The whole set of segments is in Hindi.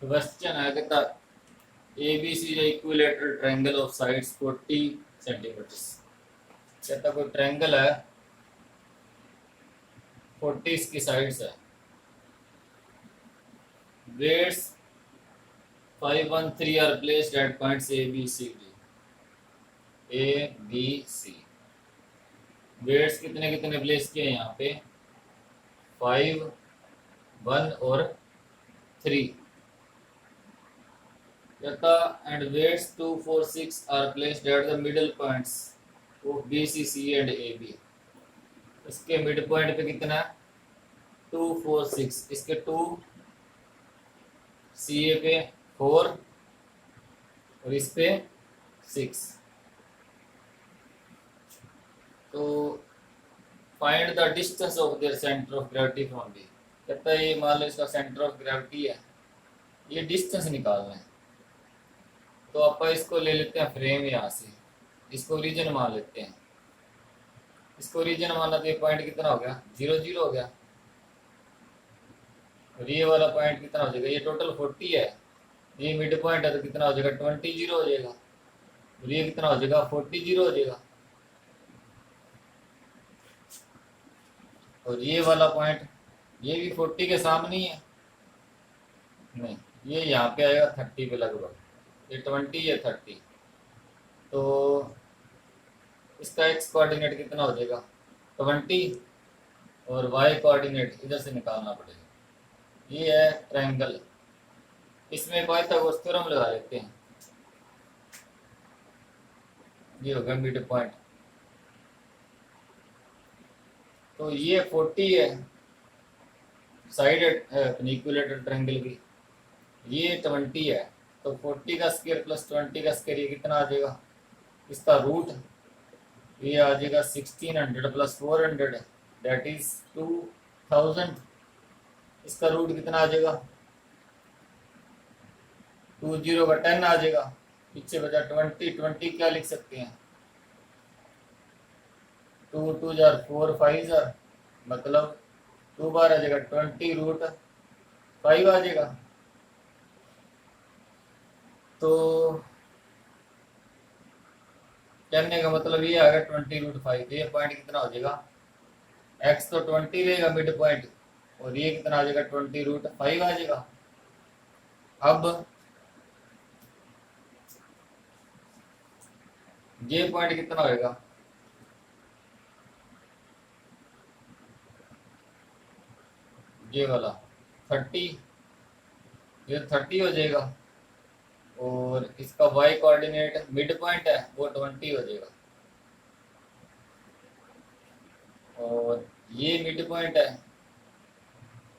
क्वेश्चन है कहता ABC is equilateral triangle of sides 40 centimeters. कहता कोई ट्रायंगल है 40 इसकी साइड्स है, weights 513 are placed at points A B C weights कितने कितने प्लेस किए यहाँ पे 5 1 और 3 कहता and weights 2 4 6 are placed at the middle points of BC and AB। इसके मिड पॉइंट पे कितना है 2 4 6, इसके 2 CA पे 4 और इस पे 6। तो find the distance of their centre of gravity from B. कहता है ये मान लो इसका सेंटर ऑफ ग्रेविटी है, ये डिस्टेंस निकालना है। तो आप इसको ले लेते हैं फ्रेम, यहाँ से इसको रीजन मान लेते हैं। इसको रीजन माना तो ये पॉइंट कितना हो गया 0 0 हो गया, और ये वाला पॉइंट कितना हो जाएगा, ये टोटल 40 है, ये मिड पॉइंट है तो कितना हो जाएगा 20 0 हो जाएगा, और ये कितना हो जाएगा 40 0 हो जाएगा। और ये वाला पॉइंट ये भी 40 के सामने ही है, नहीं ये यहाँ पे आएगा 30 पे लगभग, ये 20 है 30। तो इसका एक्स कोऑर्डिनेट कितना हो जाएगा 20, और वाई कोऑर्डिनेट इधर से निकालना पड़ेगा। ये है ट्रायंगल, इसमें पाइथागोरस थ्योरम लगा लेते हैं। ये होगा मिड पॉइंट, तो ये 40 है साइड इक्विलेटरल ट्रायंगल की, ये 20 है, तो 40 का स्क्वायर प्लस 20 का स्क्वायर ये कितना आ जाएगा, इसका रूट ये आ जाएगा 1600 प्लस 400 दैट इज 2000। इसका रूट कितना आ जाएगा 20 का 10 आ जाएगा, पीछे बचा 20, 20 क्या लिख सकते हैं 2 2 जार 4 5 जार, मतलब 2 बार आ जाएगा 20 रूट 5 आ जाएगा। तो कहने का मतलब ये आ गया 20 रूट 5, ये पॉइंट कितना हो जाएगा एक्स तो 20 रहेगा मिड पॉइंट, और ये कितना आ जाएगा 20 रूट 5 आ जाएगा। अब ये पॉइंट कितना होएगा ये वाला 30, ये 30 हो जाएगा, और इसका वाई कोऑर्डिनेट मिड पॉइंट है वो 20 हो जाएगा, और ये मिड पॉइंट है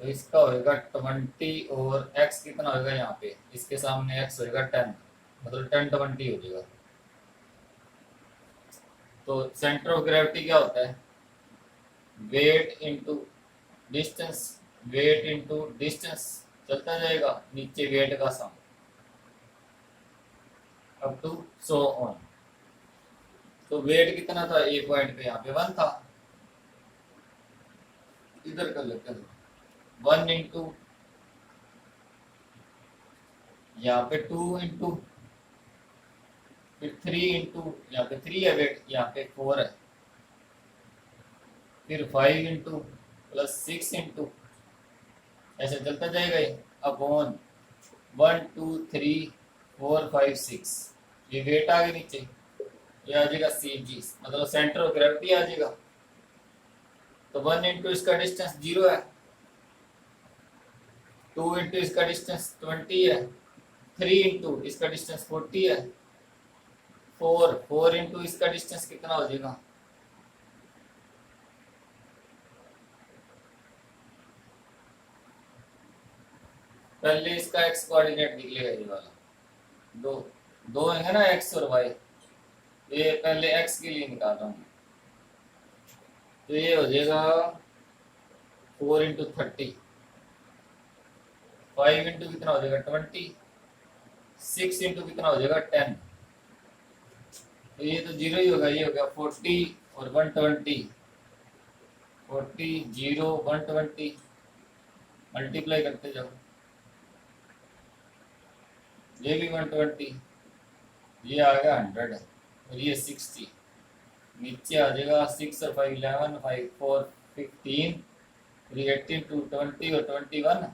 तो इसका होएगा 20, और x कितना होएगा यहाँ पे इसके सामने x होएगा 10, मतलब 10 20 हो जाएगा। तो सेंटर ऑफ ग्रेविटी क्या होता है weight into distance, weight into distance चलता जाएगा, नीचे वेट का sum up to so on. तो वेट कितना था ए पॉइंट पे यहाँ पे 1 था, इधर कर लेते हैं 1 इंटू यहाँ पे 2 इंटू फिर 3 इंटू यहाँ पे 3 है वेट, यहाँ पे 4 है, फिर 5 इंटू प्लस 6 इंटू ऐसे चलता जाएगा ये अपॉन 1 2 3 4 5 6, ये वेट आ गया नीचे, ये आ जाएगा CG मतलब सेंटर ऑफ ग्रेविटी आ जाएगा। तो 1 इंटू इसका डिस्टेंस 0 है, 2 इंटू इसका डिस्टेंस 20 है, 3 इंटू इसका डिस्टेंस 40 है, 4 इंटू इसका डिस्टेंस कितना हो जाएगा पहले इसका एक्स कोऑर्डिनेट निकलेगा ये वाला, दो दो है ना एक्स और वाई, ये पहले एक्स के लिए निकाल रहा हूँ, तो ये हो जाएगा 4 इंटू 30, 5 इंटू कितना हो जाएगा 20, 6 इंटू कितना हो जाएगा 10, तो ये तो 0 ही होगा, ये हो गया 40 और 120, 40 0 120 मल्टीप्लाई करते जाओ, ये भी 120, ये आ गया 100 और ये 60। नीचे आ जाएगा 6 और 5 11, 5 4 15, 3 18 2 20 और 21,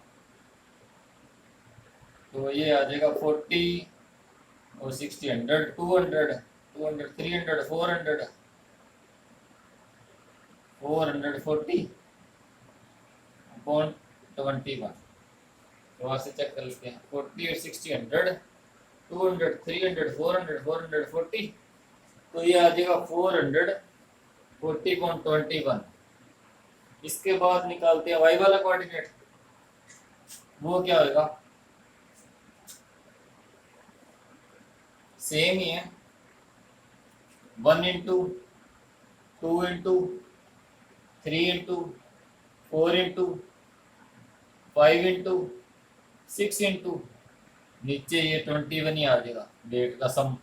तो ये आ जाएगा 40 और 60 100 200 200 300 400 440 अपॉन 21। तो वहाँ से चेक कर लेते हैं 40 और 60 100 200 300 400 440, तो ये आ जाएगा 440.21। इसके बाद निकालते हैं वाई वाला कोऑर्डिनेट, वो क्या होगा, सेम ही है 1 into 2 into 3 into 4 into 5 into 6 into नीचे ये 21 ही आ जाएगा, वेट का सम,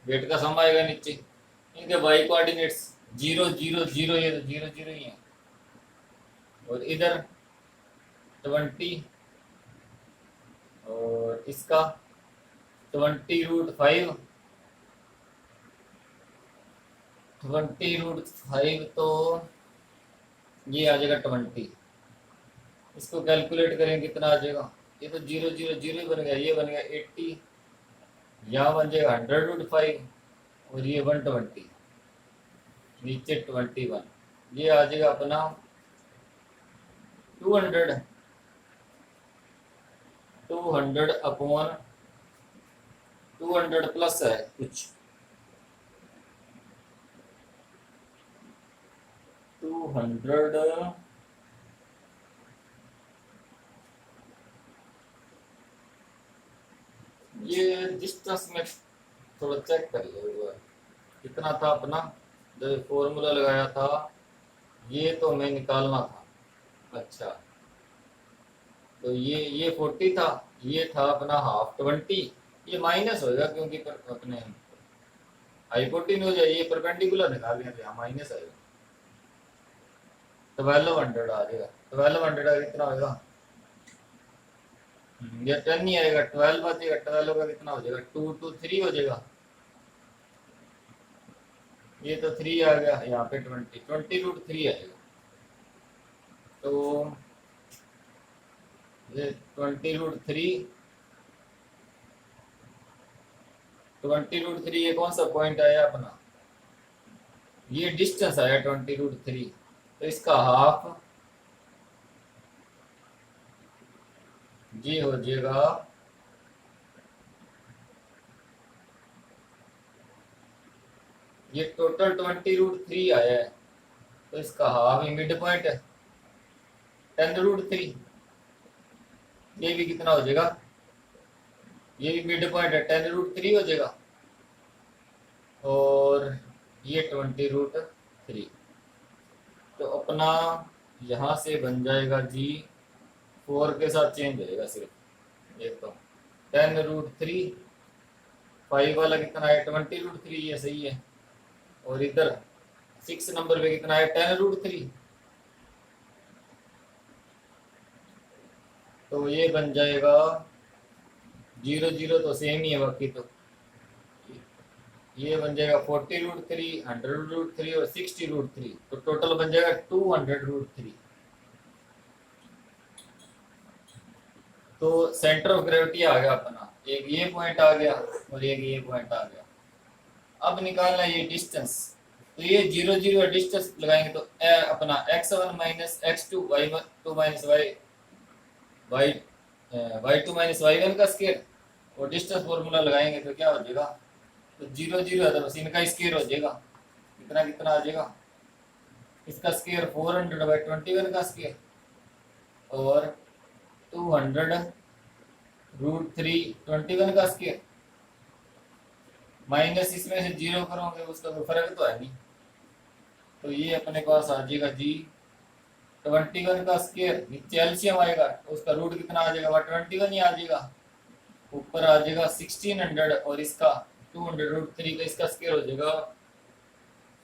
वेट का सम आएगा नीचे। इनके वाई कोऑर्डिनेट्स 0 0 0, ये तो 0 0 ही है, और इधर 20 और इसका 20√5, 20√5 तो ये आ जाएगा 20। इसको कैलकुलेट करेंगे कितना आ जाएगा, ये तो 0 0 0 ही बन गया, ये बन गया 80, यहाँ बन जाएगा 100√5 और ये 120, नीचे 21, ये आ जाएगा अपना 200 अपॉन 200 प्लस है कुछ 200, ये डिस्टेंस में थोड़ा चेक कर लो कितना था अपना, जो फॉर्मूला लगाया था ये तो मैं निकालना था। अच्छा, तो ये 40 था, ये था अपना हाफ 20, ये माइनस होगा क्योंकि अपने हाइपोटेन्यूज हो जाए, ये परपेंडिकुलर निकाल लिया तो यहाँ माइनस आएगा, 1200 आ जाएगा, 1200 कितना होगा, ये 10 नहीं आएगा, 12 बचेगा, 12 का कितना हो जाएगा 2 2 3 हो जाएगा, ये तो 3 आ गया, यहाँ पे 20√3 आएगा, तो ये 20√3 ये कौन सा पॉइंट आया अपना, ये डिस्टेंस आया 20√3, तो इसका हाफ ये हो जाएगा ये टोटल 20√3 आया है, तो इसका हाफ ही मिड पॉइंट है 10√3, ये भी कितना हो जाएगा, ये भी मिड पॉइंट है 10√3 हो जाएगा, और ये 20√3, तो अपना यहाँ से बन जाएगा जी 4 के साथ चेंज होएगा सिर्फ, एक तो 10√3, 5 वाला कितना है 20√3, ये सही है, और इधर 6 नंबर पे कितना है 10√3, तो ये बन जाएगा 0 0 तो सेम ही है बाकी, तो ये बन जाएगा 40√3, 100√3 और 60√3, तो टोटल बन जाएगा 200√3। तो सेंटर ऑफ ग्रेविटी आ गया अपना, एक ये पॉइंट आ गया और एक ये पॉइंट आ गया। अब निकालना ये डिस्टेंस, तो ये 0 0 डिस्टेंस लगाएंगे तो अपना x1 minus x2 y2 minus y2 minus y1 का स्केयर, और डिस्टेंस फॉर्मूला लगाएंगे तो क्या हो जाएगा, तो 0 0 है तो बस इनका स्केयर हो जाएगा, कितना कितना आ जाएगा, इसका स्केयर 400/21 का स्केयर, और 200√3 21 का स्केयर, माइनस इसमें से 0 करोगे उसका कोई फर्क तो है नहीं, तो ये अपने पास आ जाएगा जी 21 का स्केयर, नीचे एलसीएम आएगा तो उसका रूट कितना आ जाएगा 21 ही आ जाएगा, ऊपर आ जाएगा 1600 और इसका 200√3 का इसका स्केयर हो जाएगा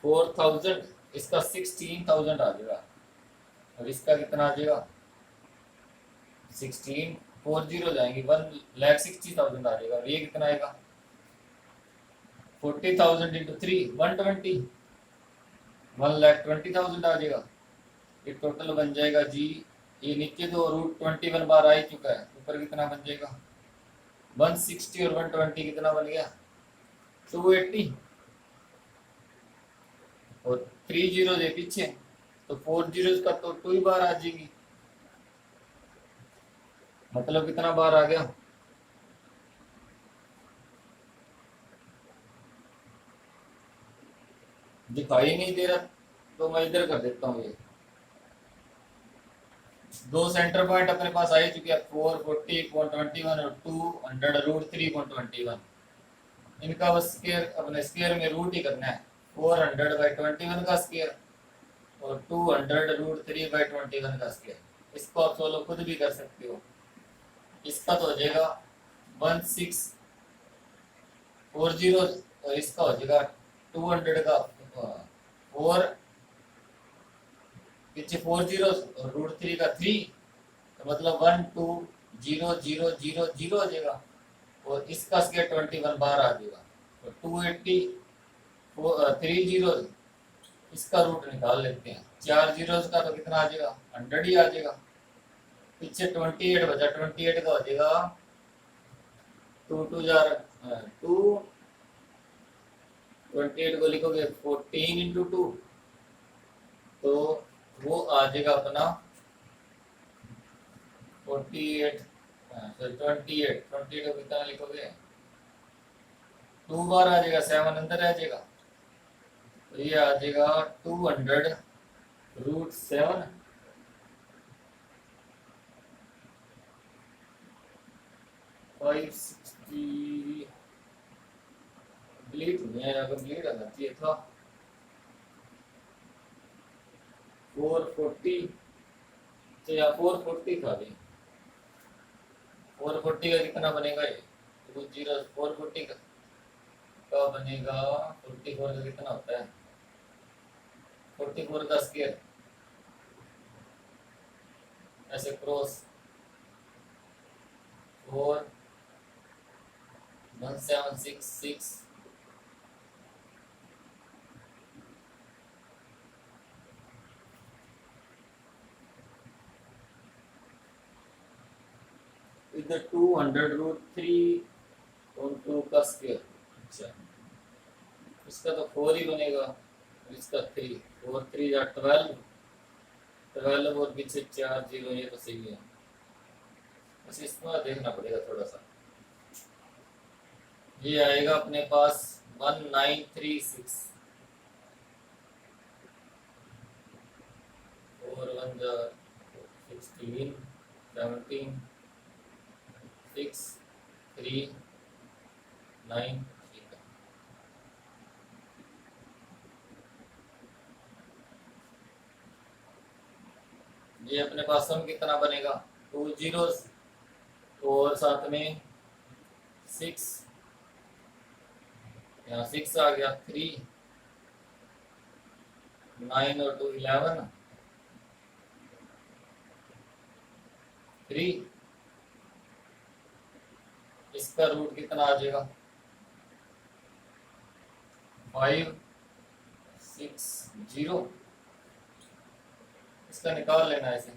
4000, इसका 16000 आ जाएगा, और इसका कितना आ जाएगा 16 4 जीरो जाएंगी, 1,60,000 आ जाएगा। ये कितना आएगा 40,000 इंटू 3 120, 1,20,000 आ जाएगा। ये टोटल बन जाएगा जी। ये नीचे तो √21 बार आ ही चुका है, ऊपर कितना बन जाएगा 160 और 120 कितना बन गया 280 और 3 जीरो है पीछे, तो 4 जीरो का तो 2 ही बार आ जाएगी, मतलब कितना बार आ गया दिखाई नहीं दे रहा, तो मैं इधर कर देता हूँ। ये दो सेंटर पॉइंट अपने पास आ ही चुके हैं 440.21 और 200√3.21। इनका बस स्क्वायर अपने स्क्वायर में रूट ही करना है, 400/21 का स्क्वायर और 200√3/21 का स्क्वायर। इसको आप सोल्व खुद भी कर सकते हो। इसका तो हो जाएगा 1640 और इसका हो जाएगा 200 का 4 पीछे 4 जीरो और √3 का 3, तो मतलब 1200000 हो जाएगा और इसका स्क्वायर 21 बार आ जाएगा, तो 280 3 जीरो इसका रूट निकाल लेते हैं। 4 जीरो का तो कितना आ जाएगा 100 ही आ जाएगा। पीछे 28 बचा, 28 का हो जाएगा 28 को लिखोगे 14 इंटू 2, तो वो आ जाएगा अपना 28 28 को कितना लिखोगे 2 बार आ जाएगा, 7 अंदर आ जाएगा, तो ये आ जाएगा 200√7 560 डिलीट हो गया, कंप्लीट आना चाहिए था 440 या 440 था भी। 440 का कितना बनेगा ये 440 का बनेगा 44 का कितना होता है 44 का स्क्वायर ऐसे क्रॉस 41766 इधर 200√3 का स्क्वायर। अच्छा इसका तो 4 ही बनेगा और इसका 3 4 3 या 12 और पीछे 4 जीरो, ये तो सही है, बस इसमें देखना पड़ेगा थोड़ा सा। ये आएगा अपने पास 1936 और 1 16 17 6 3 9। ये अपने पास सम कितना बनेगा 2 जीरोस और साथ में 6, यहाँ 6 आ गया 3 9 और 2 11 3, इसका रूट कितना आ जाएगा 560, इसका निकाल लेना है इसे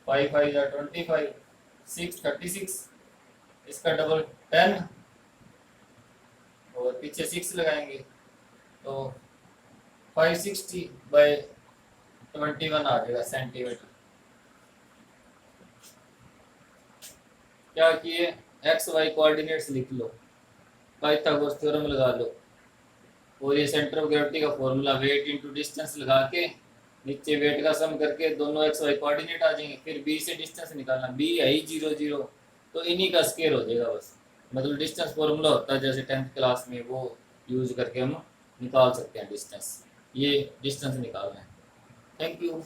5 5 या 25 6 36, इसका डबल 10 और पीछे 6 लगाएंगे तो 560/21 आ जाएगा सेंटीमीटर। क्या किए एक्स वाई कोऑर्डिनेट्स लिख लो, पाइथागोरस थ्योरम लगा लो और ये सेंटर ऑफ ग्रेविटी का फॉर्मूला वेट इनटू डिस्टेंस लगा के नीचे वेट का सम करके दोनों एक्स वाई कोऑर्डिनेट आ जाएंगे। फिर बी से डिस्टेंस निकालना, बी है ही 0 0, तो इन्हीं का स्क्वायर हो जाएगा बस। मतलब डिस्टेंस फॉर्मूला होता है जैसे 10th क्लास में, वो यूज करके हम निकाल सकते हैं डिस्टेंस। ये डिस्टेंस निकालना है। Thank you.